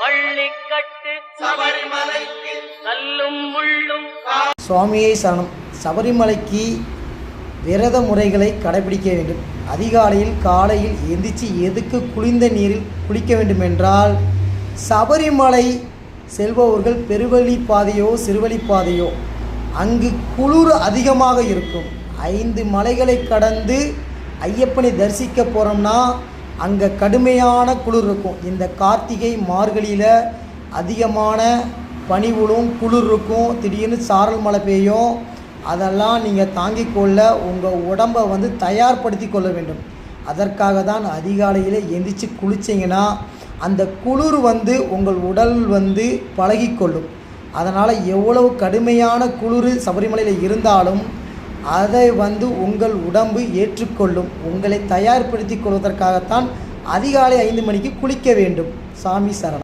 பள்ளிக்கட்டு சபரிமலைக்கு கல்லும் முள்ளும். சுவாமியை சரணம். சபரிமலைக்கு விரத முறைகளை கடைபிடிக்க வேண்டும். அதிகாலையில் காலையில் எந்திரிச்சு எதுக்கு குளிர்ந்த நீரில் குளிக்க வேண்டும் என்றால், சபரிமலை செல்பவர்கள் பெருவழி பாதையோ சிறுவழி பாதையோ அங்கு குளிர் அதிகமாக இருக்கும். 5 மலைகளை கடந்து ஐயப்பனை தரிசிக்க போகிறோம்னா அங்கே கடுமையான குளிர் இருக்கும். இந்த கார்த்திகை மார்கழியில் அதிகமான பனிவுளும் குளிர் இருக்கும். திடீர்னு சாரல் மழை பெய்யும். அதெல்லாம் நீங்கள் தாங்கிக் கொள்ள உங்கள் உடம்பை தயார்படுத்தி கொள்ள வேண்டும். அதற்காக தான் அதிகாலையில் எந்திரிச்சு குளிச்சிங்கன்னா அந்த குளிர் உங்கள் உடல் பழகிக்கொள்ளும். அதனால் எவ்வளவு கடுமையான குளிர் சபரிமலையில் இருந்தாலும் அதை உங்கள் உடம்பு ஏற்றுக்கொள்ளும். உங்களை தயார்படுத்தி கொள்வதற்காகத்தான் அதிகாலை 5 மணிக்கு குளிக்க வேண்டும். சாமி சரணம்.